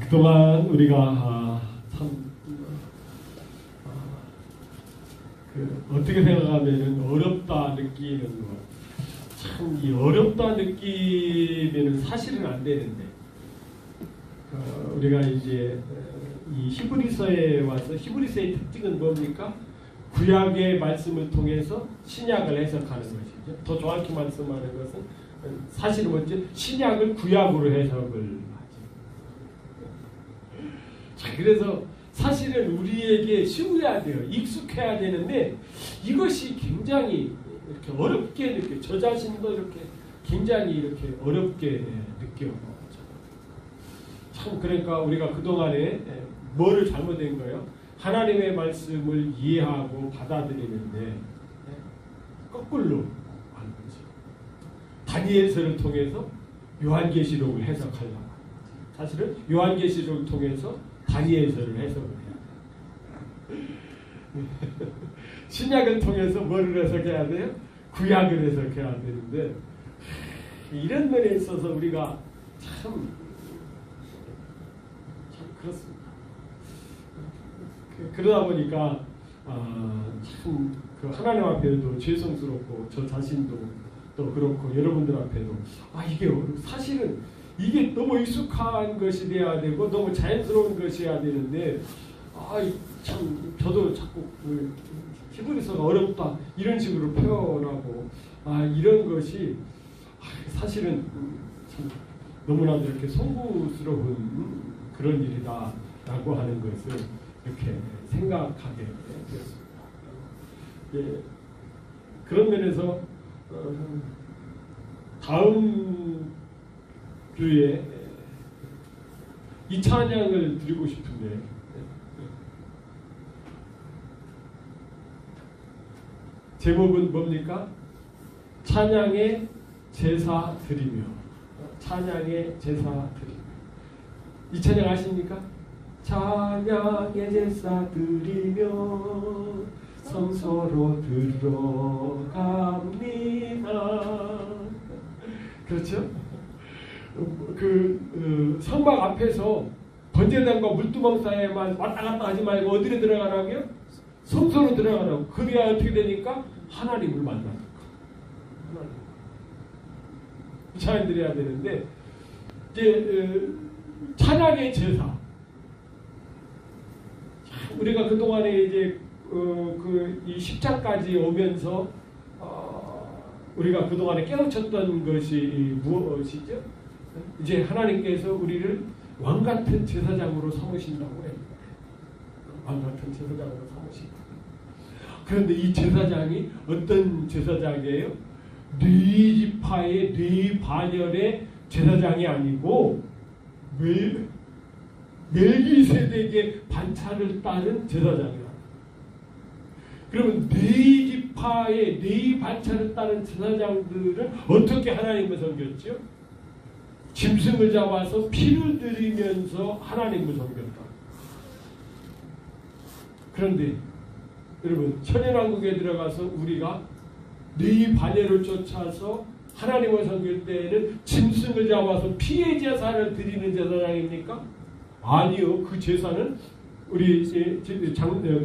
그동안 우리가 어떻게 생각하면 어렵다 느끼는 것, 참 이 어렵다 느끼면 사실은 안 되는데, 우리가 이제 이 히브리서에 와서, 히브리서의 특징은 뭡니까? 구약의 말씀을 통해서 신약을 해석하는 것이죠. 더 정확히 말씀하는 것은 사실은 먼저 신약을 구약으로 해석을 하죠. 자, 그래서 사실은 우리에게 쉬워야 돼요. 익숙해야 되는데 이것이 굉장히 이렇게 어렵게 느껴요. 저 자신도 이렇게 굉장히 이렇게 어렵게 느껴요. 참, 그러니까 우리가 그동안에 뭐를 잘못된 거예요? 하나님의 말씀을 이해하고 받아들이는데 거꾸로 하는 거죠. 다니엘서를 통해서 요한계시록을 해석하려고. 사실은 요한계시록을 통해서 다니엘서를 해석을 해야 돼요. 신약을 통해서 뭐를 해석해야 돼요? 구약을 해석해야 되는데, 이런 면에 있어서 우리가 참 그렇습니다. 그러다 보니까 참 그 하나님 앞에도 죄송스럽고, 저 자신도 또 그렇고, 여러분들 앞에도 이게 사실은 이게 너무 익숙한 것이 돼야 되고 너무 자연스러운 것이어야 되는데, 참 저도 자꾸 히브리서가 어렵다 이런 식으로 표현하고 이런 것이 사실은 참 너무나도 이렇게 송구스러운 그런 일이다라고 하는 것을 이렇게 생각하게 되었습니다. 예, 그런 면에서 다음 주에 이 찬양을 드리고 싶은데, 제목은 뭡니까? 찬양의 제사 드리며. 찬양의 제사 드리며. 이 찬양 아십니까? 찬양의 제사 드리며 성소로 들어갑니다. 그렇죠? 성막 앞에서 번제단과 물두멍 사이에만 왔다 갔다 하지 말고 어디로 들어가라고요? 성소로 들어가라고. 그래야 어떻게 되니까? 하나님을 만나니까. 하나님. 찬양 드려야 되는데, 이제 찬양의 제사. 우리가 그 동안에 이제 이 10장까지 오면서 우리가 그 동안에 깨우쳤던 것이 무엇이죠? 이제 하나님께서 우리를 왕 같은 제사장으로 삼으신다고 해요. 왕 같은 제사장으로 삼으신다. 그런데 이 제사장이 어떤 제사장이에요? 네 지파의 네 반열의 제사장이 아니고 멜기세덱의 반차를 따른 제사장이라. 그러면 네 지파의 네 반차를 따른 제사장들은 어떻게 하나님을 섬겼죠? 짐승을 잡아서 피를 들이면서 하나님을 섬겼다. 그런데 여러분, 천연왕국에 들어가서 우리가 네 반열을 쫓아서 하나님을 섬길 때에는 짐승을 잡아서 피의 제사를 드리는 제사장입니까? 아니요. 그 제사는 우리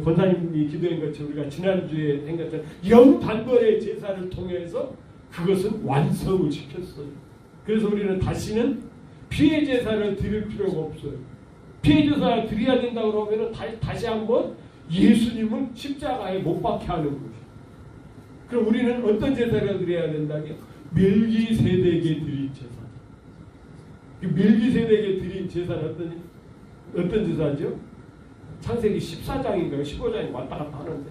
권사님이 기도한 것처럼, 우리가 지난주에 한 것처럼 영단번의 제사를 통해서 그것은 완성을 시켰어요. 그래서 우리는 다시는 피의 제사를 드릴 필요가 없어요. 피의 제사를 드려야 된다고 그러면 다시 한번 예수님을 십자가에 못 박게 하는 것이에요. 그럼 우리는 어떤 제사를 드려야 된다고요? 멜기세덱에 드린 제사. 멜기세덱에 드린 제사는 어떤 제사죠? 창세기 14장인가요? 15장이 왔다 갔다 하는데.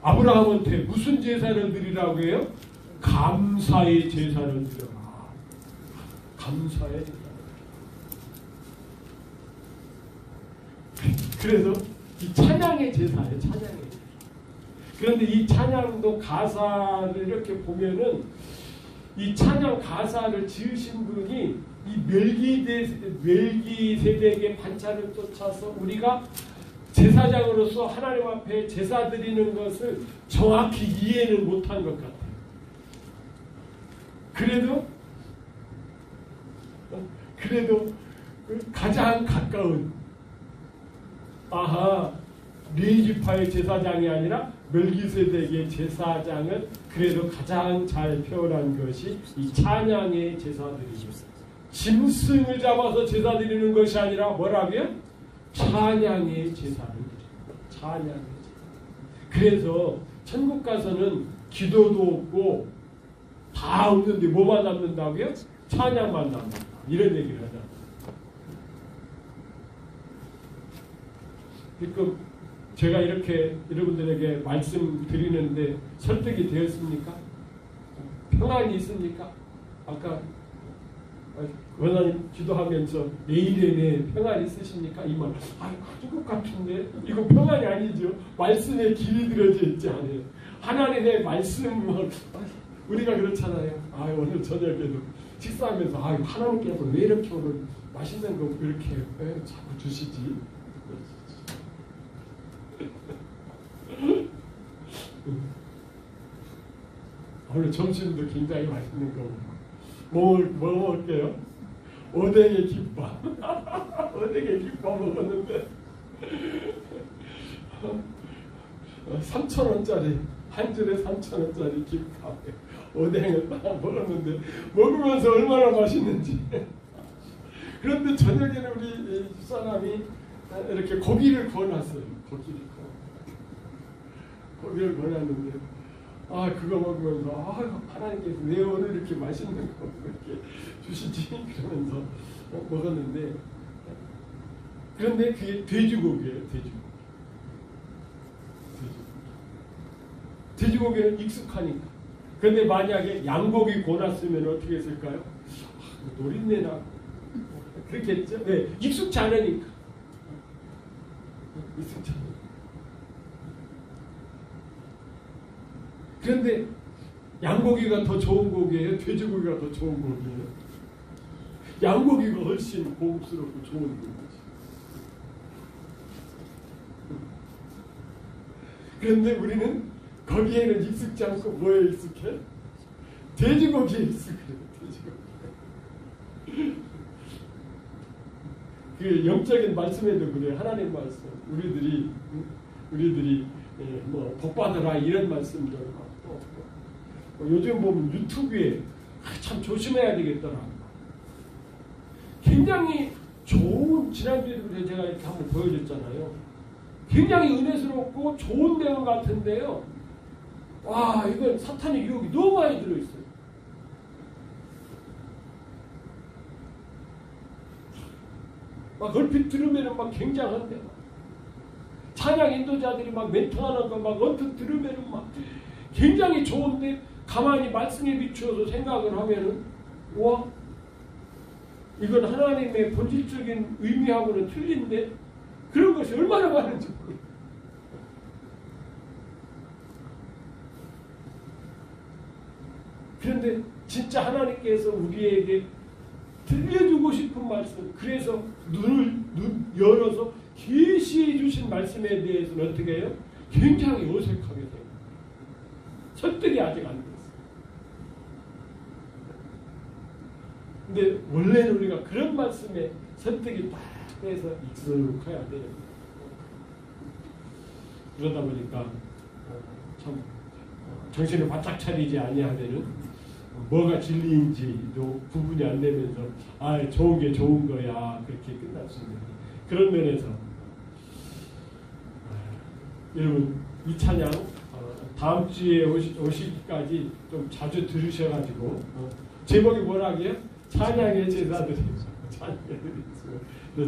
아브라함한테 무슨 제사를 드리라고 해요? 감사의 제사를 드려라. 감사의 제사. 그래서 이 찬양의 제사예요. 찬양의 제사. 그런데 이 찬양도 가사를 이렇게 보면은, 이 찬양 가사를 지으신 분이 이 멜기세덱의 반차를 쫓아서 우리가 제사장으로서 하나님 앞에 제사 드리는 것을 정확히 이해는 못한 것 같아요. 그래도 가장 가까운 레위지파의 제사장이 아니라 멜기세덱의 제사장은 그래도 가장 잘 표현한 것이 이 찬양의 제사들이죠. 짐승을 잡아서 제사 드리는 것이 아니라 뭐라고요? 찬양의 제사를 드려요. 찬양의 제사. 그래서 천국 가서는 기도도 없고 다 없는데 뭐만 남는다고요? 찬양만 남는다. 이런 얘기를 하잖아요. 그러니까 제가 이렇게 여러분들에게 말씀드리는데 설득이 되었습니까? 평안이 있습니까? 아까 원하님 기도하면서 내일에 평안이 있으십니까? 이 말, 가진 것 같은데 이거 평안이 아니죠. 말씀에 길이 들어져 있지 않아요. 하나님의 말씀을 우리가 그렇잖아요. 오늘 저녁에도 식사하면서 하나님께서 왜 이렇게 오늘 맛있는 거 이렇게 자꾸 주시지? 오늘 점심도 굉장히 맛있는 거 뭐 먹을게요? 오뎅의 김밥. 오뎅의 김밥 먹었는데 3,000원짜리 한 줄에 3,000원짜리 김밥 오뎅을 딱 먹었는데 먹으면서 얼마나 맛있는지. 그런데 저녁에는 우리 집사람이 이렇게 고기를 구워놨어요. 고기를 구워놨는데 그거 먹으면서 하나님께서 왜 오늘 이렇게 맛있는 거 이렇게 주시지? 그러면서 먹었는데 그런데 그게 돼지고기예요. 돼지고기는 익숙하니까. 그런데 만약에 양고기 구워놨으면 어떻게 했을까요? 노린내나 그렇게 했죠. 네, 익숙치 않으니까. 익숙치 않으니까. 그런데 양고기가 더 좋은 고기예요? 돼지고기가 더 좋은 고기예요? 양고기가 훨씬 고급스럽고 좋은 고기지. 그런데 우리는 거기에는 익숙지 않고 뭐에 익숙해? 돼지고기에 익숙해요. 돼지고기. 그 영적인 말씀에도 그래요. 하나님 말씀. 우리들이 복 받으라 이런 말씀들 요즘 보면 유튜브에 참 조심해야 되겠더라. 굉장히 좋은 지난주에 제가 이렇게 한번 보여줬잖아요. 굉장히 은혜스럽고 좋은 내용 같은데요. 이건 사탄의 유혹이 너무 많이 들어있어요. 막 얼핏 들으면 막 굉장한데 찬양 인도자들이 막 멘토하는 거 막 언뜻 들으면 막 굉장히 좋은데 가만히 말씀에 비추어서 생각을 하면은 이건 하나님의 본질적인 의미하고는 틀린데 그런 것이 얼마나 많은지 모르겠어요. 그런데 진짜 하나님께서 우리에게 들려주고 싶은 말씀, 그래서 눈 열어서 계시해 주신 말씀에 대해서는 어떻게 해요? 굉장히 어색하게 돼요. 설득이 아직 안 됐어요. 근데 원래는 우리가 그런 말씀에 설득이 딱 해서 익숙해야 돼요. 그러다 보니까 참 정신을 바짝 차리지 아니하면은 뭐가 진리인지도 구분이 안 되면서 좋은 게 좋은 거야 그렇게 끝날 수 있는 그런 면에서 여러분 이 찬양 다음 주에 오시기까지 좀 자주 들으셔가지고 제목이 뭐라고요? 찬양의 제사들이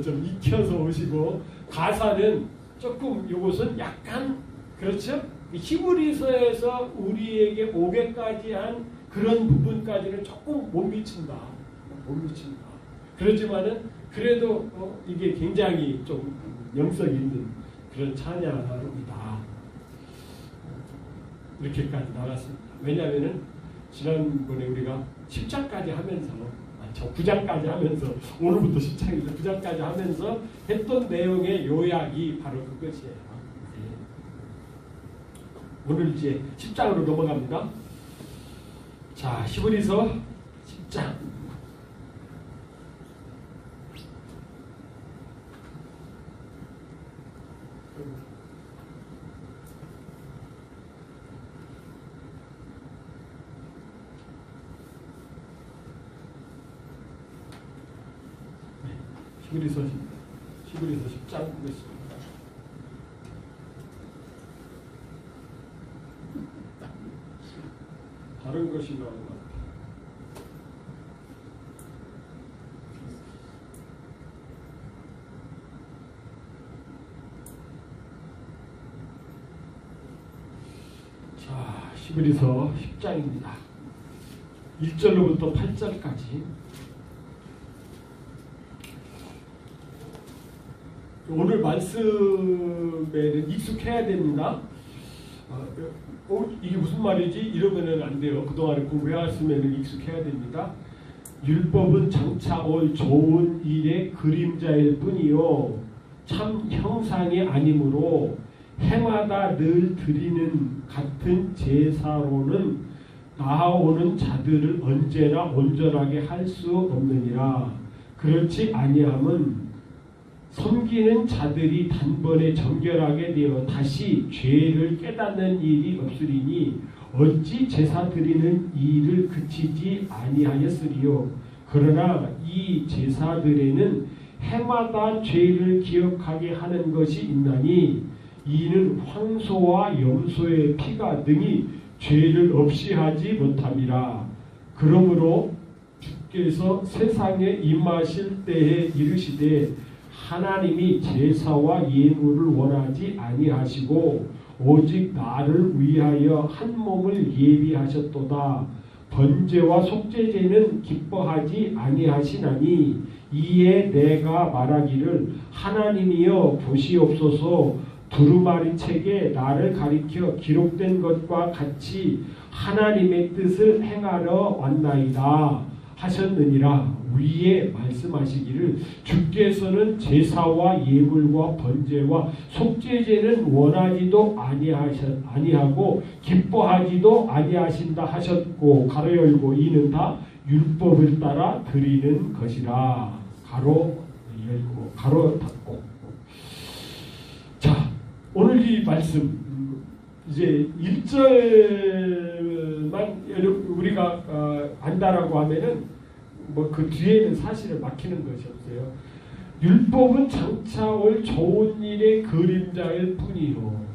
좀 익혀서 오시고 가사는 조금 이것은 약간 그렇죠? 히브리서에서 우리에게 오게까지 한 그런 부분까지는 조금 못 미친다. 그렇지만은 그래도 이게 굉장히 좀 영성 있는 그런 찬양이다. 이렇게까지 나갔습니다. 왜냐하면은 지난번에 우리가 10장까지 하면서 9장까지 하면서 오늘부터 10장이죠. 9장까지 하면서 했던 내용의 요약이 바로 그것이에요. 오늘 이제 10장으로 넘어갑니다. 자, 히브리서 10장. 히브리서 10장 보겠습니다. 다른 것이 나온 것 같아요. 자, 히브리서 10장입니다. 1절로부터 8절까지. 오늘 말씀에는 익숙해야 됩니다. 이게 무슨 말이지? 이러면은 안 돼요. 그동안에 공부해왔으면 익숙해야 됩니다. 율법은 장차 올 좋은 일의 그림자일 뿐이요 참 형상이 아니므로 해마다 늘 드리는 같은 제사로는 나아오는 자들을 언제나 온전하게 할 수 없느니라. 그렇지 아니함은 섬기는 자들이 단번에 정결하게 되어 다시 죄를 깨닫는 일이 없으리니 어찌 제사 드리는 일을 그치지 아니하였으리요. 그러나 이 제사들에는 해마다 죄를 기억하게 하는 것이 있나니 이는 황소와 염소의 피가 능히 죄를 없이 하지 못함이라. 그러므로 주께서 세상에 임하실 때에 이르시되 하나님이 제사와 예물을 원하지 아니하시고 오직 나를 위하여 한 몸을 예비하셨도다. 번제와 속죄제는 기뻐하지 아니하시나니 이에 내가 말하기를 하나님이여 보시옵소서. 두루마리 책에 나를 가리켜 기록된 것과 같이 하나님의 뜻을 행하러 왔나이다 하셨느니라. 위에 말씀하시기를 주께서는 제사와 예물과 번제와 속죄제는 원하지도 아니하고 기뻐하지도 아니하신다 하셨고 가로 열고 이는 다 율법을 따라 드리는 것이라. 가로 열고 가로 닫고. 자, 오늘 이 말씀 이제 1절만 우리가 안다라고 하면은 뭐 그 뒤에는 사실은 막히는 것이 없어요. 율법은 장차 올 좋은 일의 그림자일 뿐이요.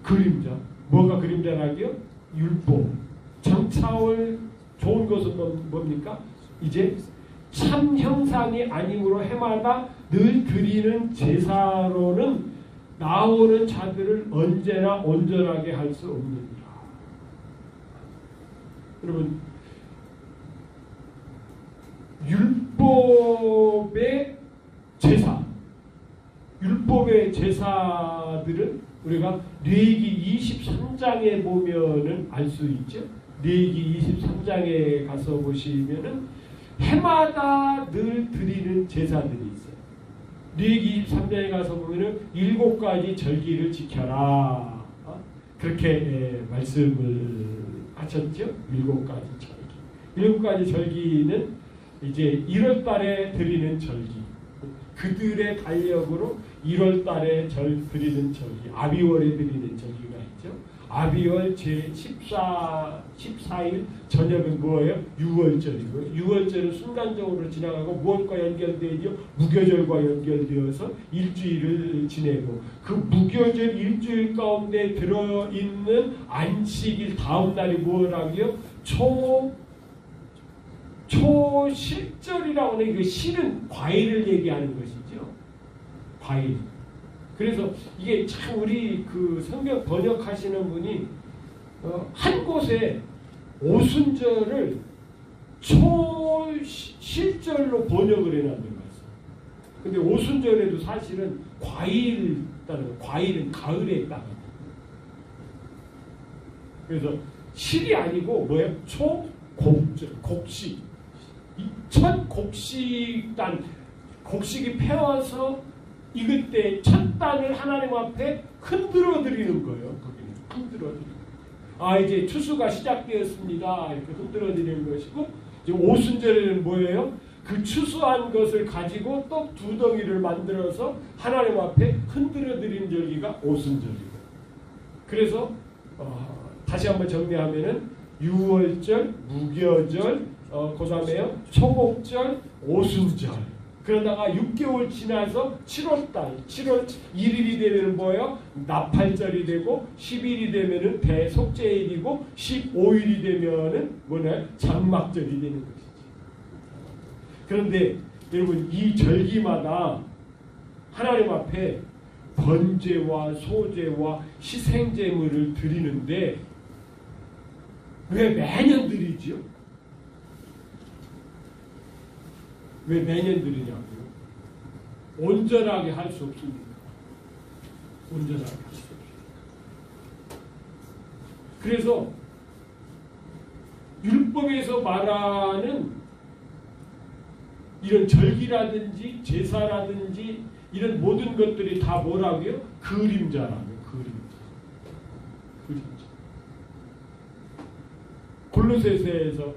그림자. 뭐가 그림자라기요? 율법. 장차 올 좋은 것은 뭡니까? 이제 참 형상이 아니므로 해마다 늘 드리는 제사로는 나오는 자들을 언제나 온전하게 할 수 없느니라. 여러분, 율법의 제사들은 우리가 레위기 23장에 보면은 알 수 있죠. 레위기 23장에 가서 보시면은 해마다 늘 드리는 제사들이 있어요. 레위기 23장에 가서 보면은 7가지 절기를 지켜라. 그렇게 말씀을 하셨죠. 7가지 절기. 7가지 절기는 이제 1월 달에 드리는 절기. 그들의 달력으로 1월 달에 드리는 절기. 아비월에 드리는 절기가 있죠. 아비월 제14일 저녁은 뭐예요? 유월절이고요. 유월절은 순간적으로 지나가고 무엇과 연결되죠? 무교절과 연결되어서 일주일을 지내고 그 무교절 일주일 가운데 들어있는 안식일 다음 날이 뭐라고요? 초실절이라고 하는 그 실은 과일을 얘기하는 것이죠. 과일. 그래서 이게 참 우리 그 성경 번역하시는 분이 한 곳에 오순절을 초실절로 번역을 해놨는 거예요. 근데 오순절에도 사실은 과일은 가을에 따라. 그래서 실이 아니고 뭐예요? 곡식. 첫 곡식이 펴와서 익을 때 첫 단을 하나님 앞에 흔들어 드리는 거예요. 거기는 흔들어 드리는. 이제 추수가 시작되었습니다. 이렇게 흔들어 드리는 것이고, 이제 오순절에는 뭐예요? 그 추수한 것을 가지고 또 두 덩이를 만들어서 하나님 앞에 흔들어 드리는 절기가 오순절이고. 그래서 다시 한번 정리하면은 유월절, 무교절, 그 다음에요 초복절, 오순절. 그러다가 6개월 지나서 7월달, 7월 1일이 되면 뭐예요? 나팔절이 되고 10일이 되면은 대속죄일이고 15일이 되면은 뭐냐? 장막절이 되는 것이지. 그런데 여러분 이 절기마다 하나님 앞에 번제와 소제와 희생제물을 드리는데 왜 매년 드리지요? 왜 매년 드리냐고요? 온전하게 할 수 없습니다. 온전하게 할 수 없습니다. 그래서 율법에서 말하는 이런 절기라든지 제사라든지 이런 모든 것들이 다 뭐라고요? 그림자라고요. 그림자. 골로새서에서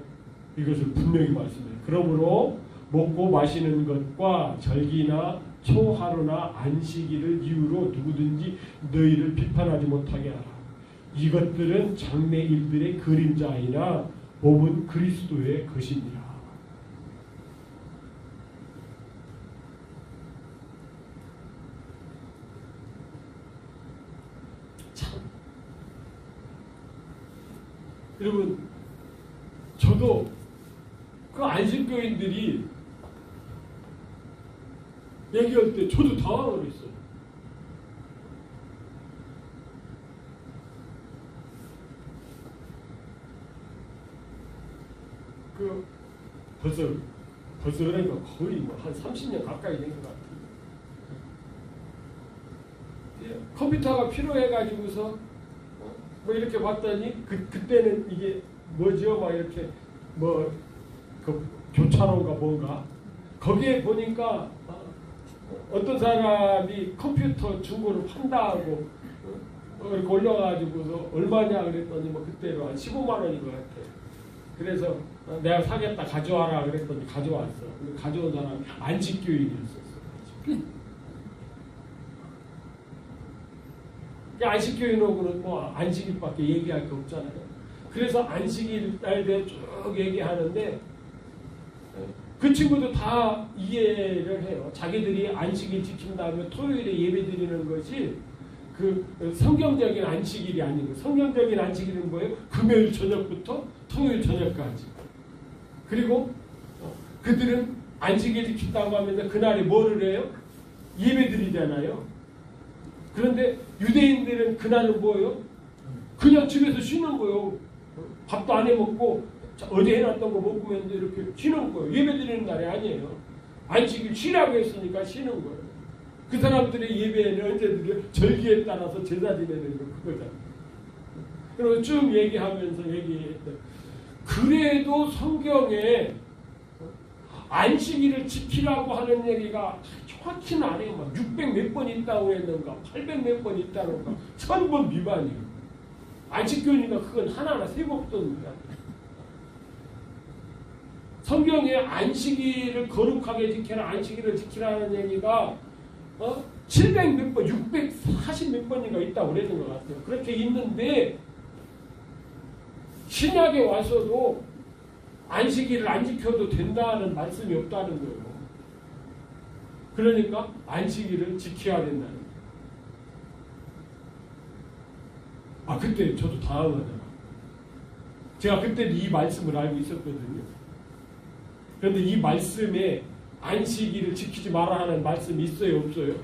이것을 분명히 말씀해요. 그러므로 먹고 마시는 것과 절기나 초하루나 안식일을 이유로 누구든지 너희를 비판하지 못하게 하라. 이것들은 장래일들의 그림자이나 몸은 그리스도의 것이니라. 참. 여러분 저도 그 안식교인들이 얘기할 때 저도 당황을 했어요. 벌써 그러니까 거의 뭐 한 30년 가까이 된 것 같아요. 컴퓨터가 필요해가지고서 뭐 이렇게 봤더니 그때는 이게 뭐죠? 막 이렇게 뭐 그 교차로가 뭔가 거기에 보니까 어떤 사람이 컴퓨터 중고를 판다고 이렇게 올려가지고서 얼마냐 그랬더니 뭐 그때로 한 15만 원인 것 같아요. 그래서 내가 사겠다 가져와라 그랬더니 가져왔어. 가져온 사람이 안식교인이었었어. 안식교인하고는 뭐 안식일밖에 얘기할 게 없잖아요. 그래서 안식일에 대해 쭉 얘기하는데 그 친구도 다 이해를 해요. 자기들이 안식일 지킨 다음에 토요일에 예배 드리는 것이 그 성경적인 안식일이 아니고 성경적인 안식일은 뭐예요? 금요일 저녁부터 토요일 저녁까지. 그리고 그들은 안식일 지킨다고 하면서 그날에 뭐를 해요? 예배 드리잖아요. 그런데 유대인들은 그날은 뭐예요? 그냥 집에서 쉬는 거예요. 밥도 안 해먹고 어제 해놨던 거 먹으면 이렇게 쉬는 거예요. 예배 드리는 날이 아니에요. 안식일 쉬라고 했으니까 쉬는 거예요. 그 사람들의 예배는 언제든지 절기에 따라서 제사 지내는 거 그거잖아요. 그리고 쭉 얘기하면서 얘기했대. 그래도 성경에 안식일을 지키라고 하는 얘기가 정확히는 안 해요. 막 600 몇 번 있다고 했는가, 800 몇 번 있다는가, 1000번 미만이에요. 안식교니까 그건 하나하나 세법도입니다. 성경에 안식일을 거룩하게 지켜라, 안식일을 지키라는 얘기가 700 몇 번, 640 몇 번인가 있다고 그랬는 것 같아요. 그렇게 있는데 신약에 와서도 안식일을 안 지켜도 된다는 말씀이 없다는 거예요. 그러니까 안식일을 지켜야 된다는 거예요. 그때 저도 당황하잖아. 제가 그때 이 말씀을 알고 있었거든요. 그런데 이 말씀에 안식일을 지키지 말아야 하는 말씀이 있어요? 없어요?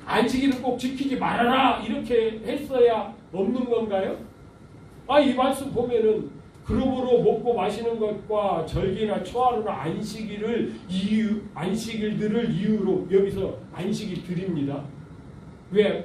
안식일을 꼭 지키지 말아라 이렇게 했어야 없는 건가요? 이 말씀 보면은 그러므로 먹고 마시는 것과 절기나 초하루나 안식일들을 이유로 여기서 안식일 드립니다. 왜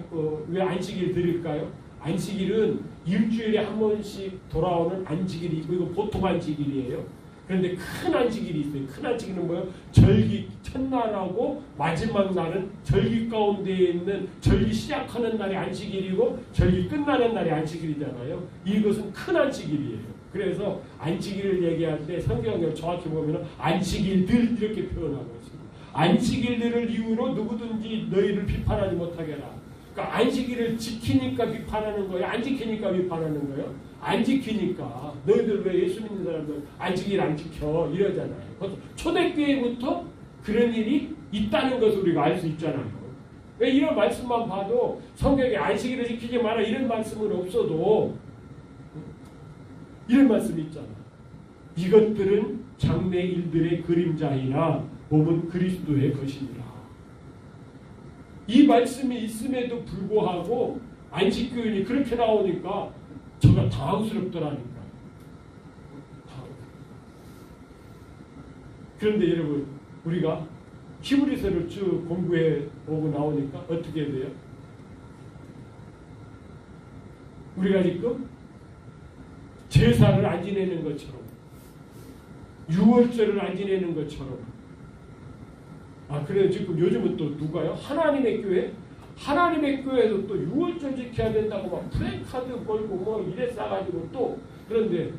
안식일 드릴까요? 안식일은 일주일에 한 번씩 돌아오는 안식일이 있고 이거 보통 안식일이에요. 그런데 큰 안식일이 있어요. 큰 안식일은 뭐예요? 절기 첫날하고 마지막 날은 절기 가운데 있는 절기 시작하는 날이 안식일이고 절기 끝나는 날이 안식일이잖아요. 이것은 큰 안식일이에요. 그래서 안식일을 얘기할 때 성경을 정확히 보면 안식일들 이렇게 표현하고 있습니다. 안식일들을 이유로 누구든지 너희를 비판하지 못하게 하라. 그러니까 안식일을 지키니까 비판하는 거예요? 안 지키니까 비판하는 거예요? 안 지키니까. 너희들 왜 예수 믿는 사람들 안식일 안 지켜? 이러잖아요. 그것도 초대교회부터 그런 일이 있다는 것을 우리가 알 수 있잖아요. 왜 이런 말씀만 봐도 성경에 안식일을 지키지 마라 이런 말씀은 없어도 이런 말씀이 있잖아. 이것들은 장래 일들의 그림자이나 몸은 그리스도의 것이니라. 이 말씀이 있음에도 불구하고 안식교인이 그렇게 나오니까 저가 당황스럽더라니까. 그런데 여러분 우리가 히브리서를 쭉 공부해 보고 나오니까 어떻게 돼요? 우리가 지금 제사를 안 지내는 것처럼 유월절을 안 지내는 것처럼 그래요. 지금 요즘은 또 누가요? 하나님의 교회? 하나님의 교회에서 또 유월절 지켜야 된다고 막 플래카드 걸고 뭐 이래 싸가지고 또 그런데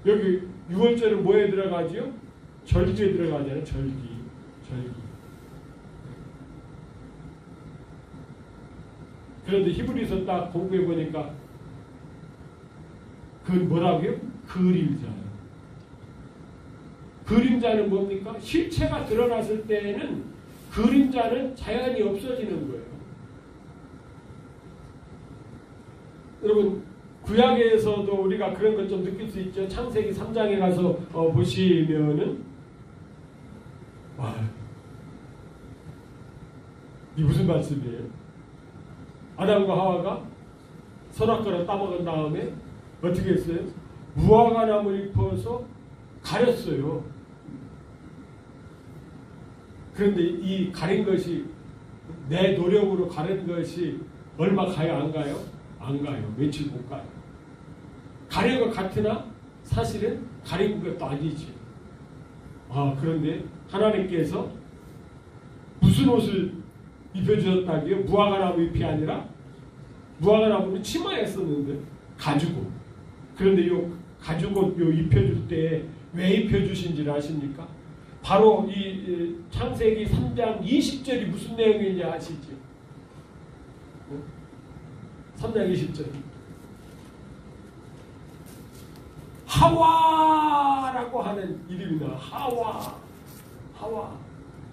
여기 유월절은 뭐에 들어가지요? 절기에 들어가잖아요. 절기. 그런데 히브리서 딱 공부해 보니까 그건 뭐라고요? 그림자예요. 그림자는 뭡니까? 실체가 드러났을 때에는 그림자는 자연히 없어지는 거예요. 여러분 구약에서도 우리가 그런 것 좀 느낄 수 있죠. 창세기 3장에 가서 보시면은 이 무슨 말씀이에요? 아담과 하와가 선악과를 따먹은 다음에 어떻게 했어요? 무화과 나무를 입어서 가렸어요. 그런데 이 가린 것이 내 노력으로 가린 것이 얼마 가요? 안 가요? 안 가요. 며칠 못 가요. 가린 것 같으나 사실은 가린 것도 아니지. 그런데 하나님께서 무슨 옷을 입혀주셨다고요? 무화과나무 잎이 아니라 무화과나무는 치마였었는데 가죽옷. 그런데 요 가죽옷 요 입혀줄 때 왜 입혀주신지를 아십니까? 바로 이 창세기 3장 20절이 무슨 내용인지 아시죠? 3장 20절. 하와라고 하는 이름이 나와.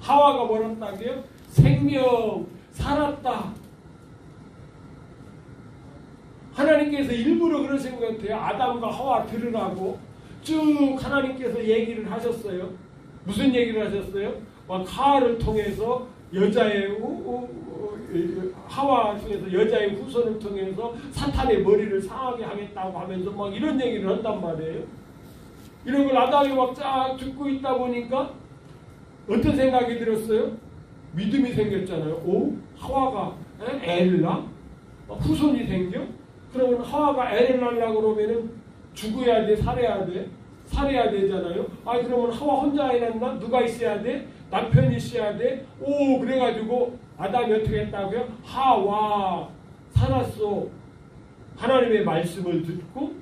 하와가 뭐랬다고요? 생명, 살았다. 하나님께서 일부러 그러신 것 같아요. 아담과 하와 들으라고 쭉 하나님께서 얘기를 하셨어요. 무슨 얘기를 하셨어요? 하와를 통해서 여자의 하와 중에서 여자의 후손을 통해서 사탄의 머리를 상하게 하겠다고 하면서 막 이런 얘기를 한단 말이에요. 이런 걸 아담이 막 쫙 듣고 있다 보니까 어떤 생각이 들었어요? 믿음이 생겼잖아요. 하와가 애를 낳아? 후손이 생겨? 그러면 하와가 애를 낳으려고 그러면은 죽어야 돼? 살아야 돼? 살아야 되잖아요. 그러면 하와 혼자 애 낳나? 누가 있어야 돼? 남편이 있어야 돼? 그래가지고 아담이 어떻게 했다고요? 하와 살았어. 하나님의 말씀을 듣고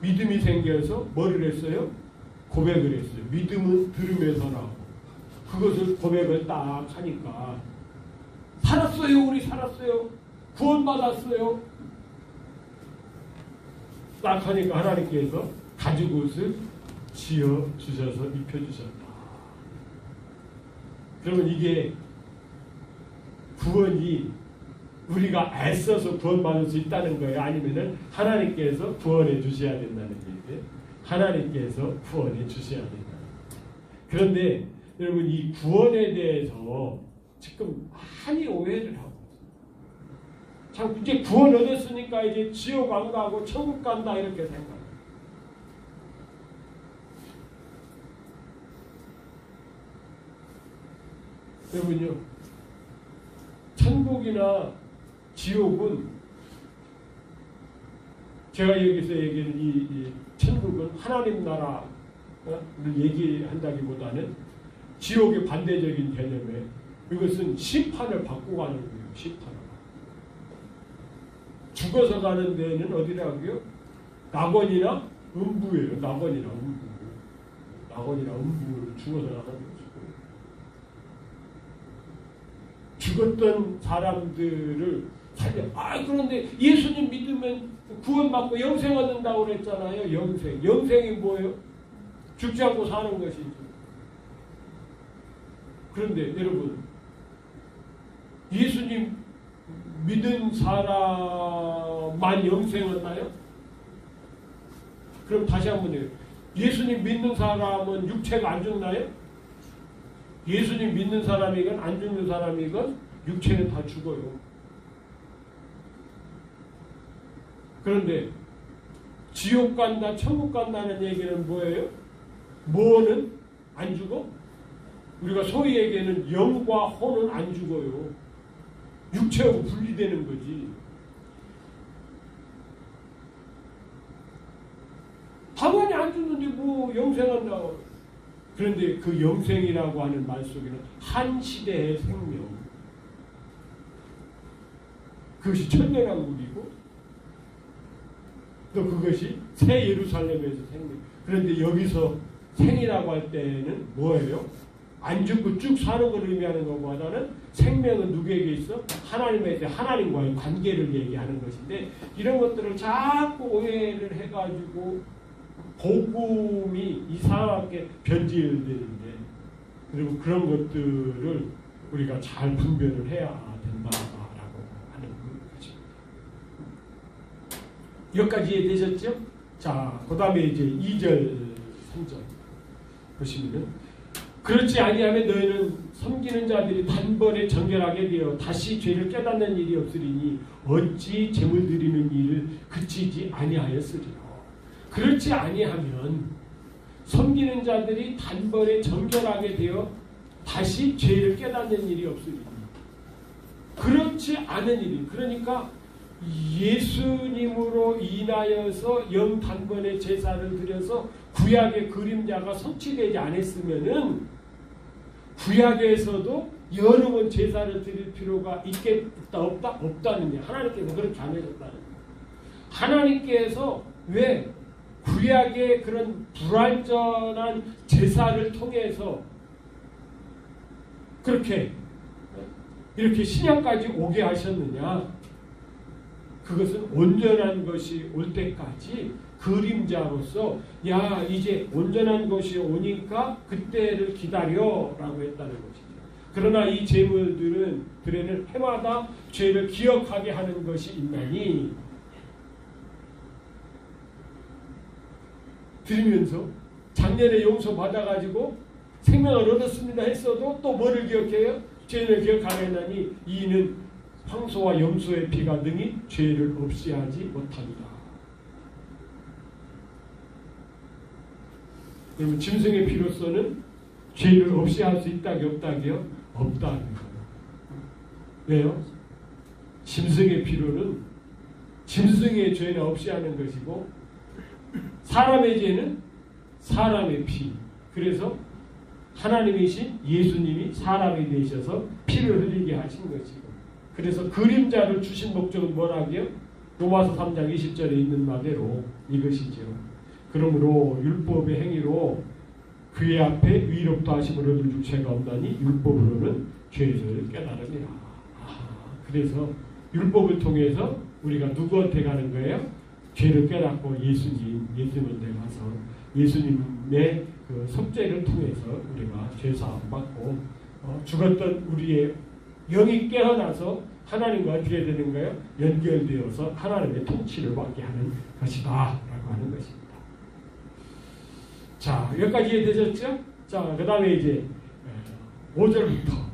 믿음이 생겨서 뭐를 했어요? 고백을 했어요. 믿음은 들으면서라고. 그것을 고백을 딱 하니까 살았어요. 우리 살았어요. 구원받았어요. 딱 하니까 하나님께서 가죽옷을 지어주셔서 입혀주셨다. 그러면 이게 구원이 우리가 애써서 구원받을 수 있다는 거예요? 아니면은 하나님께서 구원해 주셔야 된다는 얘기예요? 하나님께서 구원해 주셔야 된다. 그런데 여러분 이 구원에 대해서 지금 많이 오해를 하고 참 이제 구원 얻었으니까 이제 지옥 안 가고 천국 간다 이렇게 생각해요. 여러분요, 천국이나 지옥은 제가 여기서 얘기하는 이 천국은 하나님 나라를 얘기한다기보다는 지옥의 반대적인 개념에 이것은 심판을 받고 가는 거예요. 심판을. 죽어서 가는 데는 어디라고요? 낙원이나 음부예요. 낙원이나 음부. 낙원이나 음부를 죽어서 가는 거죠. 죽었던 사람들을 살려. 그런데 예수님 믿으면 구원받고 영생 얻는다고 그랬잖아요. 영생. 영생이 뭐예요? 죽지 않고 사는 것이죠. 그런데 여러분, 예수님 믿은 사람만 영생 얻나요? 그럼 다시 한번 해요. 예수님 믿는 사람은 육체가 안 죽나요? 예수님 믿는 사람이건 안 죽는 사람이건 육체는 다 죽어요. 그런데 지옥 간다, 천국 간다는 얘기는 뭐예요? 뭐는 안 죽어? 우리가 소위 얘기하는 영과 혼은 안 죽어요. 육체하고 분리되는 거지. 가만히 안 죽는데 뭐 영생한다고. 그런데 그 영생이라고 하는 말 속에는 한 시대의 생명, 그것이 천년왕국이고 또 그것이 새 예루살렘에서 생명. 그런데 여기서 생이라고 할 때는 뭐예요? 안 죽고 쭉 사는 걸 의미하는 것보다는 생명은 누구에게 있어? 하나님에 대해 하나님과의 관계를 얘기하는 것인데, 이런 것들을 자꾸 오해를 해가지고 복음이 이상하게 변질되는데, 그리고 그런 것들을 우리가 잘 분별을 해야 된다라고 하는 것입니다. 여기까지 이해되셨죠? 자, 그 다음에 이제 2절, 3절 보시면은, 그렇지 아니하면 너희는 섬기는 자들이 단번에 정결하게 되어 다시 죄를 깨닫는 일이 없으리니 어찌 제물 드리는 일을 그치지 아니하였으리요. 그렇지 아니하면 섬기는 자들이 단번에 정결하게 되어 다시 죄를 깨닫는 일이 없으리니, 그렇지 않은 일이, 그러니까 예수님으로 인하여서 영단번에 제사를 드려서 구약의 그림자가 성취되지 않았으면은 구약에서도 여러 번 제사를 드릴 필요가 있겠다 없다? 없다는 게 하나님께서 그렇게 안 해줬다는 거예요. 하나님께서 왜 구약의 그런 불완전한 제사를 통해서 그렇게 이렇게 신약까지 오게 하셨느냐? 그것은 온전한 것이 올 때까지 그림자로서, 야 이제 온전한 것이 오니까 그때를 기다려라고 했다는 것이죠. 그러나 이 제물들은 해마다 죄를 기억하게 하는 것이 있나니, 드리면서 작년에 용서 받아가지고 생명을 얻었습니다 했어도 또 뭐를 기억해요? 죄를 기억하게 하나니 이는 황소와 염소의 피가 능히 죄를 없이 하지 못합니다. 그러면 짐승의 피로서는 죄를 없이 할 수 있다기요? 없다기요? 없다는 거예요. 왜요? 짐승의 피로는 짐승의 죄는 없이 하는 것이고, 사람의 죄는 사람의 피. 그래서 하나님이신 예수님이 사람이 되셔서 피를 흘리게 하신 것이고, 그래서 그림자를 주신 목적은 뭐라고요? 로마서 3장 20절에 있는 말대로 이것이죠. 그러므로 율법의 행위로 그의 앞에 위롭다 하심을 얻을 육체가 없나니 율법으로는 죄를 깨달음이라. 그래서 율법을 통해서 우리가 누구한테 가는 거예요? 죄를 깨닫고 예수님한테 가서 예수님의 그 속죄를 통해서 우리가 죄사함 받고 죽었던 우리의 영이 깨어나서 하나님과 어떻게 되는 거예요? 연결되어서 하나님의 통치를 받게 하는 것이다 라고 하는 것입니다. 자, 여기까지 이해되셨죠? 자, 그 다음에 이제 5절부터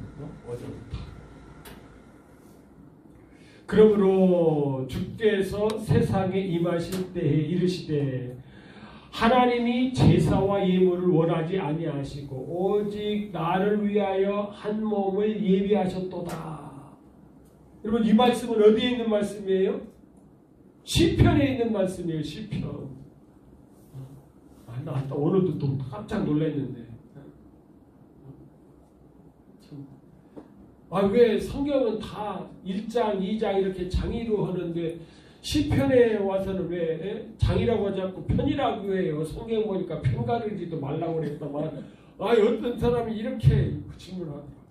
그러므로 주께서 세상에 임하실 때에 이르시되 하나님이 제사와 예물을 원하지 아니하시고 오직 나를 위하여 한 몸을 예비하셨도다. 여러분, 이 말씀은 어디에 있는 말씀이에요? 시편에 있는 말씀이에요. 시편. 나 오늘도 또 깜짝 놀랐는데. 왜 성경은 다 1장, 2장 이렇게 장의로 하는데 시편에 와서는 왜 장이라고 하지 않고 편이라고 해요? 성경 보니까 편 가르지도 말라고 그랬더만 어떤 사람이 이렇게 질문을 하더라고요.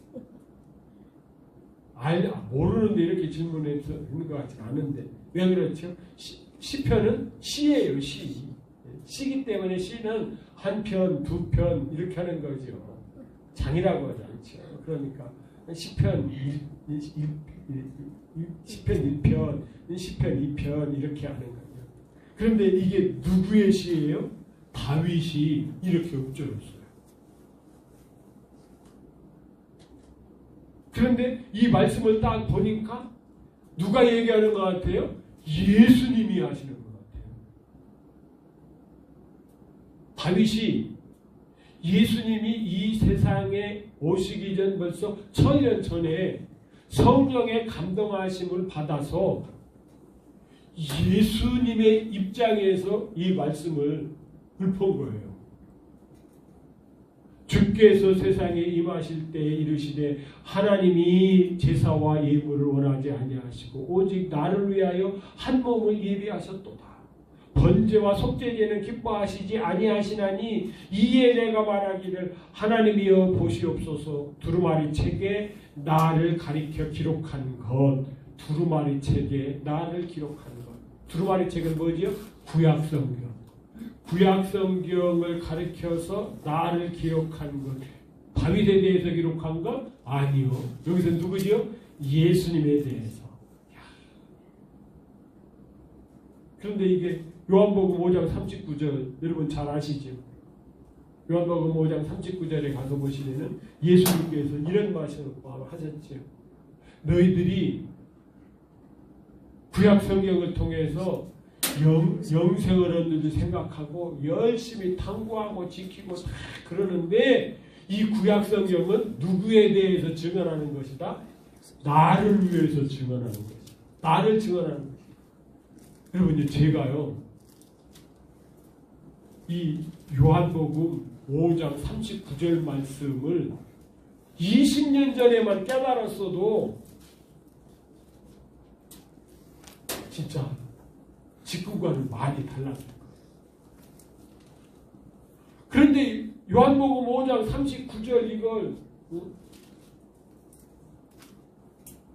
모르는데 이렇게 질문해서 있는 것 같지 않은데 왜 그렇죠? 시편은 시예요. 시기 때문에 시는 한 편, 두 편 이렇게 하는 거죠. 장이라고 하지 않죠. 그러니까 시편 1편, 시편 2편 이렇게 하는 거예요. 그런데 이게 누구의 시예요? 다윗이 이렇게 읊조렸어요. 그런데 이 말씀을 딱 보니까 누가 얘기하는 것 같아요? 예수님이 하시는 것 같아요. 다윗이 예수님이 이 세상에 오시기 전 벌써 1000년 전에 성령의 감동하심을 받아서 예수님의 입장에서 이 말씀을 읊은 거예요. 주께서 세상에 임하실 때에 이르시되 하나님이 제사와 예물을 원하지 아니하시고 오직 나를 위하여 한 몸을 예비하셨도다. 번제와 속죄제는 기뻐하시지 아니하시나니 이에 내가 말하기를 하나님이여 보시옵소서. 두루마리 책에 나를 가리켜 기록한 것. 두루마리 책에 나를 기록한 것. 두루마리 책은 뭐지요? 구약성경. 구약성경을 가리켜서 나를 기록한 것. 다윗에 대해서 기록한 것? 아니요. 여기서 누구지요? 예수님에 대해서. 그런데 이게 요한복음 5장 39절 여러분 잘 아시죠? 요한복음 5장 39절에 가서 보시면은 예수님께서 이런 말씀을 하셨죠. 너희들이 구약성경을 통해서 영생을 얻는 줄 생각하고 열심히 탐구하고 지키고 다 그러는데 이 구약성경은 누구에 대해서 증언하는 것이다? 나를 위해서 증언하는 것이다. 나를 증언하는 것이다. 여러분 제가요 이 요한복음 5장 39절 말씀을 20년 전에만 깨달았어도 진짜 지금과는 많이 달랐을 거예요. 그런데 요한복음 5장 39절 이걸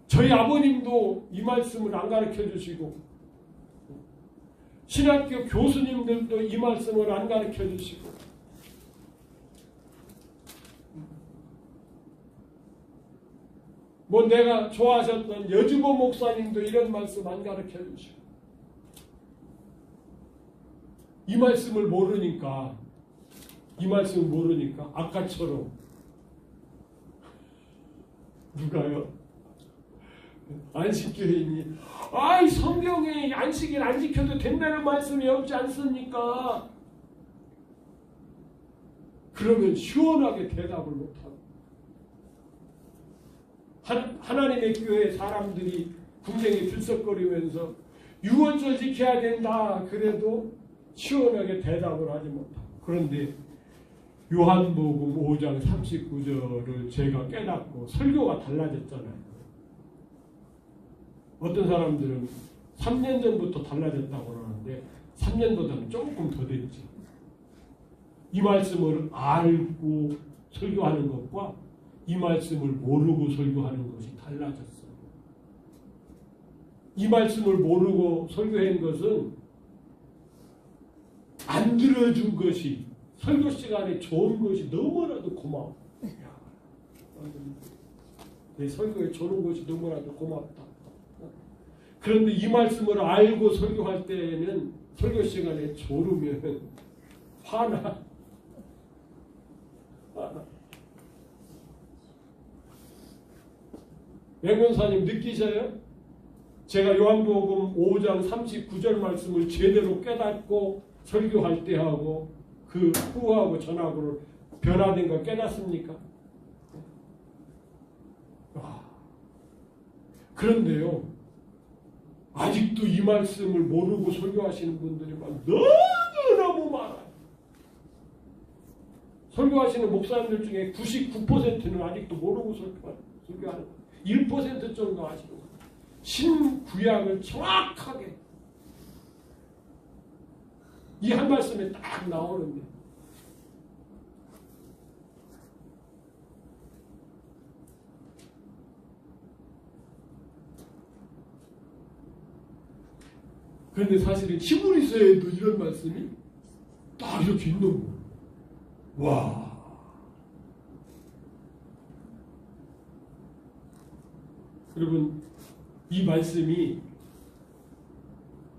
저희 아버님도 이 말씀을 안 가르쳐 주시고 신학교 교수님들도 이 말씀을 안 가르쳐 주시고 뭐 내가 좋아하셨던 여주보 목사님도 이런 말씀 안 가르쳐 주시고 이 말씀을 모르니까 아까처럼 누가요? 안식교인이 아이 성경에 안식일 안 지켜도 된다는 말씀이 없지 않습니까? 그러면 시원하게 대답을 못하고 하나님의 교회 사람들이 분명히 들썩거리면서 유언절 지켜야 된다 그래도 시원하게 대답을 하지 못하고 그런데 요한복음 5장 39절을 제가 깨닫고 설교가 달라졌잖아요. 어떤 사람들은 3년 전부터 달라졌다고 그러는데 3년보다는 조금 더 됐지. 이 말씀을 알고 설교하는 것과 이 말씀을 모르고 설교하는 것이 달라졌어요. 이 말씀을 모르고 설교한 것은 안 들어준 것이 설교 시간에 좋은 것이 너무나도 고마워. 내 설교에 좋은 것이 너무나도 고맙다. 그런데 이 말씀을 알고 설교할 때는 설교 시간에 졸으면 화나. 맹원사님 느끼셔요? 제가 요한복음 5장 39절 말씀을 제대로 깨닫고 설교할 때하고 그 후하고 전하고를 변화된 거 깨닫습니까? 그런데요 아직도 이 말씀을 모르고 설교하시는 분들이 너무너무 많아요. 설교하시는 목사님들 중에 99%는 아직도 모르고 설교하는 거예요. 1% 정도 아시는 거예요. 신구약을 정확하게 이 한 말씀에 딱 나오는데 그런데 사실은 히브리서에도 이런 말씀이 딱 이렇게 있는 거예요. 와. 여러분, 이 말씀이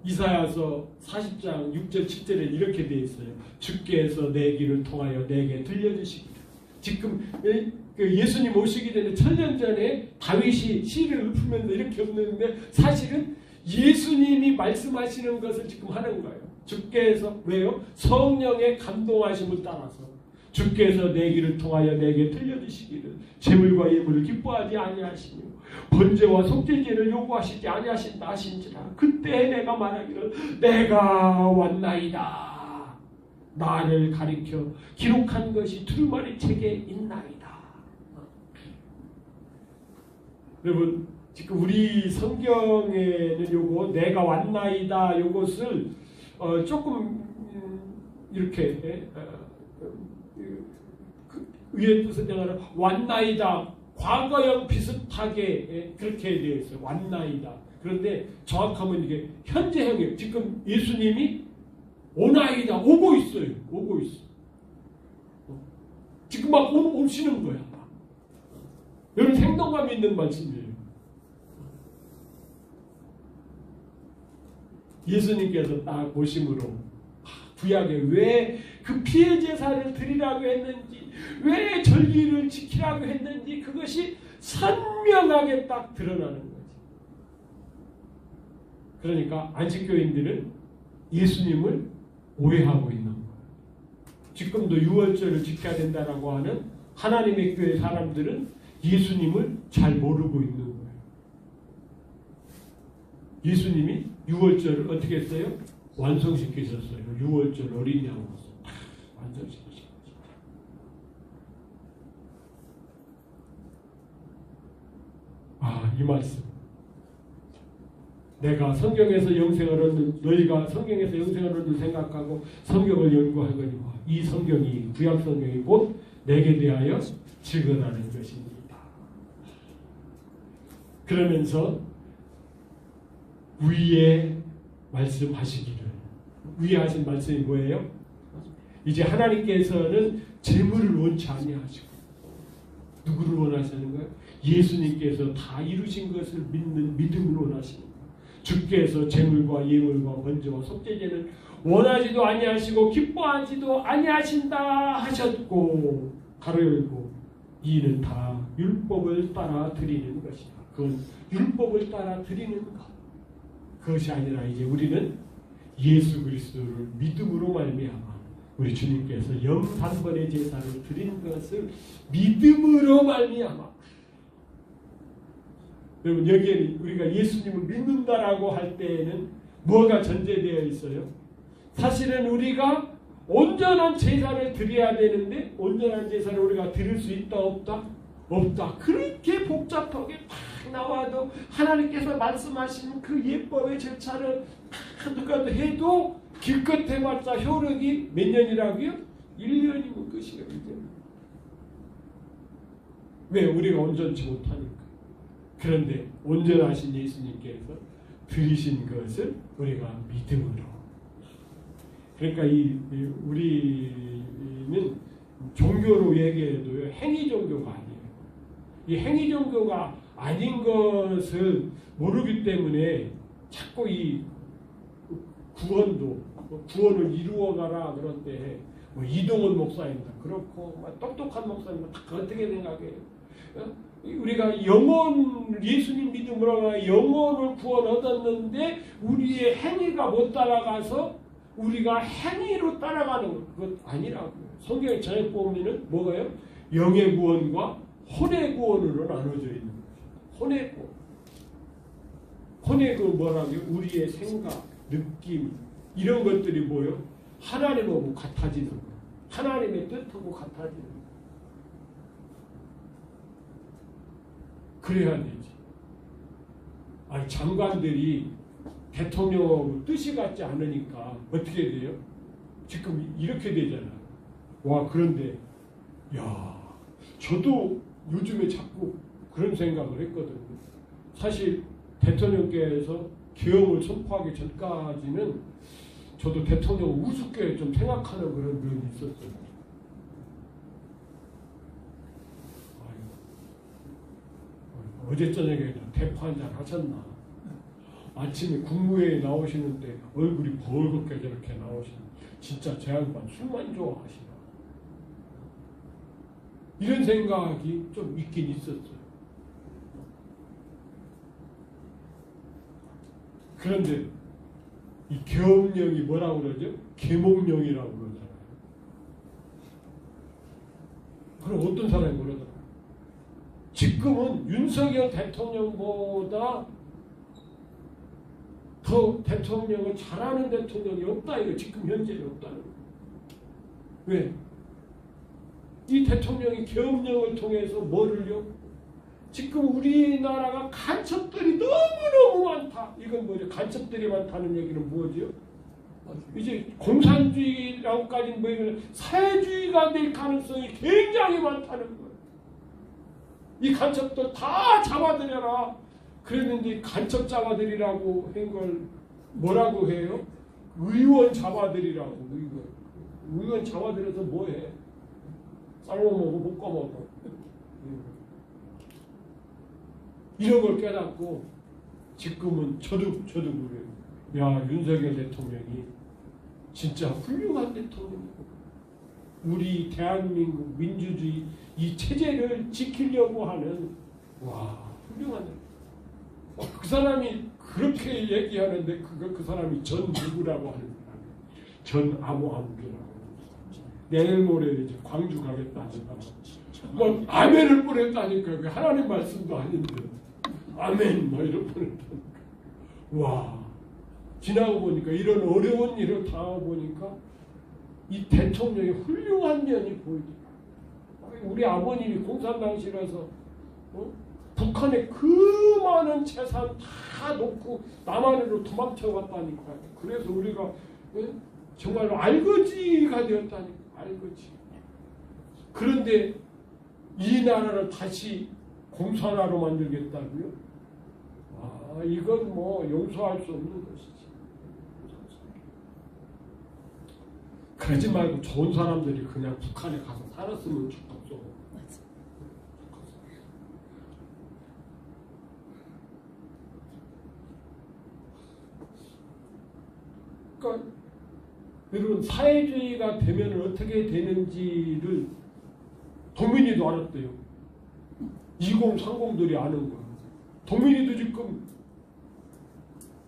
이사야서 40장 6절 7절에 이렇게 되어 있어요. 주께서 내 귀를 통하여 내게 들려주시기를. 지금 예수님 오시기 전에 1000년 전에 다윗이 시를 읊으면서 이렇게 읊는데 사실은 예수님이 말씀하시는 것을 지금 하는 거예요. 주께서 왜요? 성령의 감동하심을 따라서 주께서 내 귀를 통하여 내게 들려주시기를 제물과 예물을 기뻐하지 아니하시며 번제와 속죄제를 요구하시지 아니하신다 하신지라. 그때 내가 말하기를 내가 왔나이다. 나를 가리켜 기록한 것이 두루마리 책에 있나이다. 여러분, 지금 우리 성경에는 요거 내가 왔나이다 요것을 조금 이렇게 위의 뜻은 내가 왔나이다 과거형 비슷하게 그렇게 되어 있어요. 왔나이다. 그런데 정확하면 이게 현재형이에요. 지금 예수님이 오나이다. 오고 있어요. 오고 있어. 지금 막 오시는 거야. 여러분 생동감 있는 말씀이에요. 예수님께서 딱 오심으로 구약에 왜 그 피해 제사를 드리라고 했는지, 왜 절기를 지키라고 했는지 그것이 선명하게 딱 드러나는 거지. 그러니까 안식교인들은 예수님을 오해하고 있는 거예요. 지금도 유월절을 지켜야 된다라고 하는 하나님의 교회 사람들은 예수님을 잘 모르고 있는 거예요. 예수님이 유월절을 어떻게 했어요? 완성시키셨어요. 유월절 어린 양으로서 완성시키셨어요. 이 말씀. 내가 성경에서 영생을 얻는, 너희가 성경에서 영생을 얻는 생각하고 성경을 연구하거니와 이 성경이 구약 성경이 곧 내게 대하여 증언하는 것입니다. 그러면서 위에 말씀하시기를, 위에 하신 말씀이 뭐예요? 이제 하나님께서는 재물을 원치 아니하시고 누구를 원하시는 거예요? 예수님께서 다 이루신 것을 믿는 믿음을 원하시는 거예요. 주께서 재물과 예물과 번제와 속죄제는 원하지도 아니하시고 기뻐하지도 아니하신다 하셨고, 가로 열고 이는 다 율법을 따라 드리는 것이다. 그건 율법을 따라 드리는 것. 그것이 아니라 이제 우리는 예수 그리스도를 믿음으로 말미암아 우리 주님께서 영산번의 제사를 드린 것을 믿음으로 말미암아. 여러분, 여기에 우리가 예수님을 믿는다라고 할 때에는 뭐가 전제되어 있어요? 사실은 우리가 온전한 제사를 드려야 되는데 온전한 제사를 우리가 드릴 수 있다 없다? 없다. 그렇게 복잡하게 딱 나와도 하나님께서 말씀하신 그 예법의 절차를 누가 해도 기껏 해봤자 효력이 몇 년이라고요? 1년이면 끝이에요. 1년. 왜? 우리가 온전치 못하니까. 그런데 온전하신 예수님께서 드리신 것을 우리가 믿음으로. 그러니까 우리는 종교로 얘기해도 행위 종교가 아니에요. 이 행위 종교가 아닌 것을 모르기 때문에 자꾸 이 구원을 이루어가라 그럴 때 이동훈 목사입니다. 그렇고 똑똑한 목사입니다. 어떻게 생각해요? 우리가 예수님 믿음으로 영혼을 구원 얻었는데 우리의 행위가 못 따라가서 우리가 행위로 따라가는 것, 그것 아니라고요. 성경에 전에 보면은 뭐가요? 영의 구원과 혼의 구원으로 나눠져 있는 거예요. 혼의 구원. 혼의 구원 뭐라고요? 우리의 생각, 느낌 이런 것들이 뭐예요? 하나님하고 같아지는 거예요. 하나님의 뜻하고 같아지는 거예요. 그래야 되지. 장관들이 대통령하고 뜻이 같지 않으니까 어떻게 돼요? 지금 이렇게 되잖아요. 그런데 저도 요즘에 자꾸 그런 생각을 했거든요. 사실 대통령께서 계엄을 선포하기 전까지는 저도 대통령 우습게 좀 생각하는 그런 면이 있었어요. 어제 저녁에 대파 한잔 하셨나? 아침에 국무회의에 나오시는데 얼굴이 벌겋게 저렇게 나오시는, 진짜 제 양반 술만 좋아하시나? 이런 생각이 좀 있긴 있었어요. 그런데 이 계엄령이 뭐라고 그러죠? 계몽령이라고 그러잖아요. 그럼 어떤 사람이 그러더라고요? 지금은 윤석열 대통령보다 더 대통령을 잘하는 대통령이 없다. 이거 지금 현재는 없다는 거예요. 왜? 이 대통령이 계엄령을 통해서 뭐를요? 지금 우리나라가 간첩들이 너무너무 많다. 이건 뭐죠? 간첩들이 많다는 얘기는 뭐죠? 이제 공산주의라고까지는 뭐 이런 사회주의가 될 가능성이 굉장히 많다는 거예요. 이 간첩들 다 잡아들여라. 그랬는데 간첩 잡아들이라고 한 걸 뭐라고 해요? 의원 잡아들이라고. 의원 잡아들여서 뭐해? 삶아 먹어, 볶아 먹어. 이런 걸 깨닫고 지금은 저도 그래요. 야, 윤석열 대통령이 진짜 훌륭한 대통령이고 우리 대한민국 민주주의 이 체제를 지키려고 하는 훌륭한 대통령. 그 사람이 그렇게 얘기하는데 그 사람이 전 누구라고 하는 사람이에요. 전 아무개라고. 내일 모레 이제 광주 가겠다니까. 뭐 아멘을 보냈다니까. 하나님 말씀도 아닌데 아멘 뭐 이런 보냈다니까. 와, 지나고 보니까 이런 어려운 일을 당하고 보니까 이 대통령의 훌륭한 면이 보이더라고요. 우리 아버님이 공산당시라서 북한에 그 많은 재산 다 놓고 남한으로 도망쳐 갔다니까요. 그래서 우리가 정말로 알거지가 되었다니까. 알거지. 그런데 이 나라를 다시 공산화로 만들겠다고요? 이건 뭐 용서할 수 없는 것이지. 그러지 말고 좋은 사람들이 그냥 북한에 가서 살았으면 좋겠어. 그러니까 여러분 사회주의가 되면 어떻게 되는지를 도민이도 알았대요. 2030들이 아는 거예요. 도민이도 지금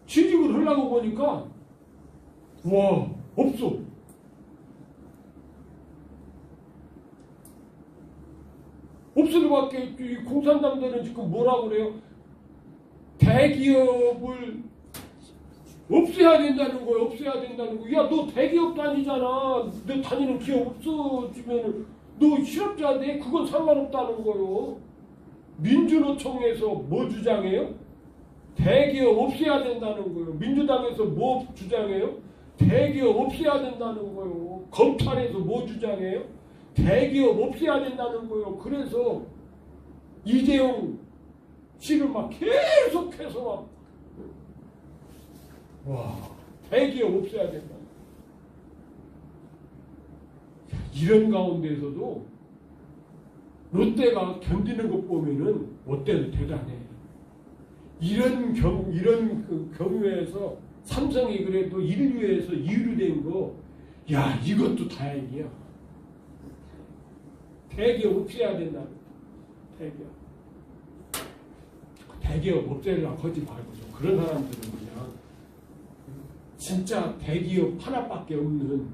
취직을 하려고 보니까 없어. 없을 밖에 이 공산당들은 지금 뭐라고 그래요? 대기업을 없애야 된다는 거예요. 없애야 된다는 거. 야, 너 대기업 다니잖아. 너 다니는 기업 없어지면 너 실업자 돼. 그건 상관없다는 거예요. 민주노총에서 뭐 주장해요? 대기업 없애야 된다는 거예요. 민주당에서 뭐 주장해요? 대기업 없애야 된다는 거예요. 검찰에서 뭐 주장해요? 대기업 없애야 된다는 거예요. 그래서 이재용 씨를 막 계속해서 대기업 없애야 된다. 이런 가운데서도 롯데가 견디는 것 보면은 롯데도 대단해. 이런 경우에서 삼성이 그래도 1위에서 2위로 된 거, 이것도 다행이야. 대기업 없애야 된다. 대기업 없애려고 하지 말고 좀 그런 사람들은 그냥 진짜 대기업 하나밖에 없는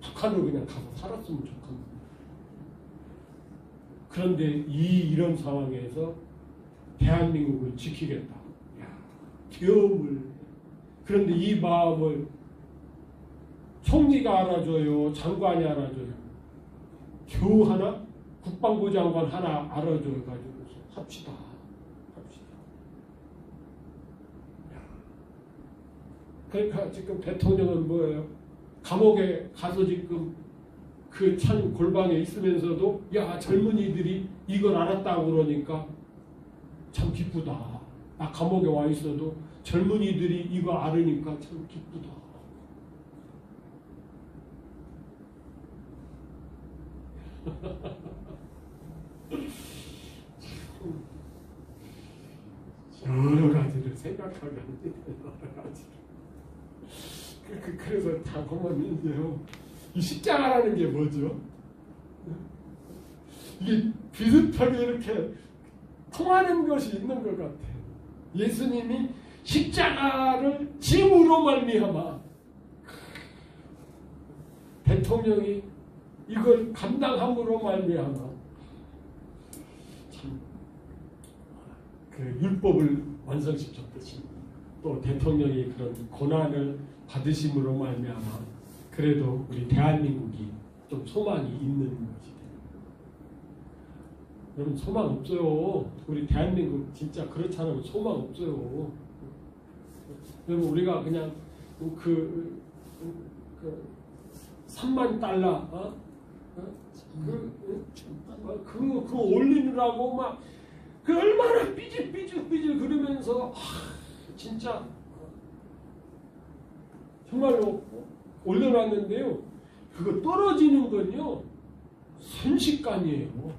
북한으로 그냥 가서 살았으면 좋겠는데. 그런데 이런 상황에서 대한민국을 지키겠다. 계엄을. 그런데 이 마음을 총리가 알아줘요? 장관이 알아줘요? 겨우 하나? 국방부 장관 하나 알아줘가지고 합시다. 그러니까 지금 대통령은 뭐예요? 감옥에 가서 지금 그 찬 골방에 있으면서도 젊은이들이 이걸 알았다고 그러니까 참 기쁘다. 나 감옥에 와 있어도 젊은이들이 이거 알으니까 참 기쁘다. 여러 가지를 생각하게 합니다. 여러 가지를. 그래서 다 보면 이제요. 이 십자가라는 게 뭐죠? 이게 비슷하게 이렇게 통하는 것이 있는 것 같아요. 예수님이 십자가를 짐으로 말미암아 대통령이 이걸 감당함으로 말미암아 참 그 율법을 완성시켰듯이 또 대통령이 그런 고난을 받으심으로 말미암아 그래도 우리 대한민국이 좀 소망이 있는 것이 돼요. 여러분 소망 없어요. 우리 대한민국 진짜 그렇지 않으면 소망 없어요. 여러분 우리가 그냥 그 3만 달러 그거 올리느라고 막 그 얼마나 삐질삐질 그러면서 진짜 정말로 올려놨는데요. 그거 떨어지는 건요 순식간이에요.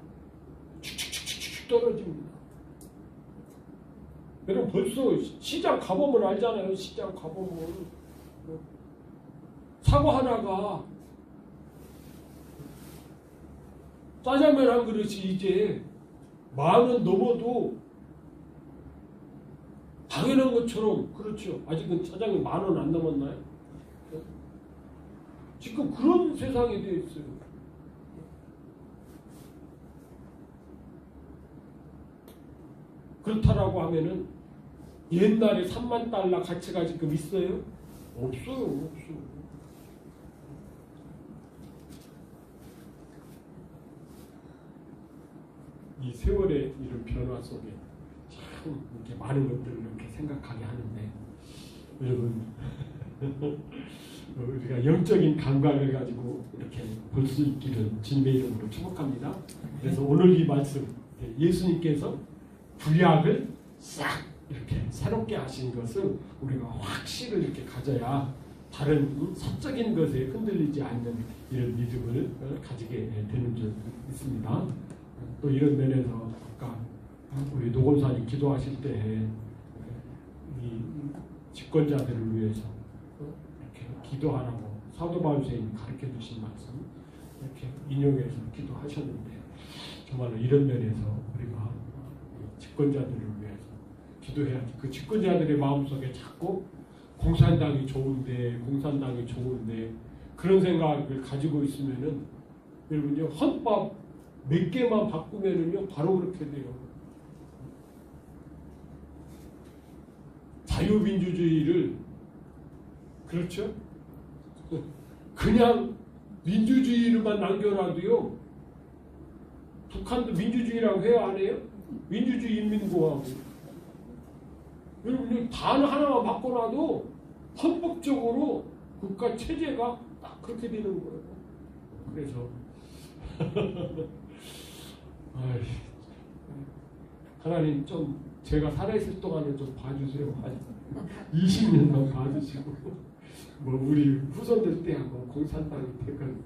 축축축축 떨어집니다. 여러분 벌써 시장 가보면 알잖아요. 시장 가보면 사과 하나가 짜장면 한 그릇이 이제 10,000원 넘어도 당연한 것처럼 그렇죠. 아직은 짜장면 10,000원 안 넘었나요? 지금 그런 세상이 되어 있어요. 그렇다라고 하면은 옛날에 3만 달러 가치가 지금 있어요? 없어요. 이 세월의 이런 변화 속에 참 이렇게 많은 것들을 이렇게 생각하게 하는데 여러분 우리가 영적인 감각을 가지고 이렇게 볼 수 있기를 주님의 이름으로 축복합니다. 그래서 오늘 이 말씀 예수님께서 구약을 싹 이렇게 새롭게 하신 것을 우리가 확실히 이렇게 가져야 다른 사적인 것에 흔들리지 않는 이런 믿음을 가지게 되는 줄 믿습니다. 또 이런 면에서 아까 우리 노건사님 기도하실 때 이 집권자들을 위해서 이렇게 기도하라고 사도 바울 선생님이 가르쳐 주신 말씀 이렇게 인용해서 기도하셨는데 정말로 이런 면에서 우리가 집권자들을 위해서 기도해야지. 그 집권자들의 마음속에 자꾸 공산당이 좋은데 그런 생각을 가지고 있으면은 여러분요 헌법 몇 개만 바꾸면은요 바로 그렇게 돼요. 자유민주주의를 그렇죠? 그냥 민주주의를만 남겨놔도요 북한도 민주주의라고 해야 안 해요? 민주주의 인민공화국. 여러분 단 하나만 바꿔놔도 헌법적으로 국가 체제가 딱 그렇게 되는 거예요. 그래서 하나님 좀 제가 살아있을 동안에 좀 봐주세요. 20년만 봐주시고 뭐 우리 후손들 때하고 공산당이 되건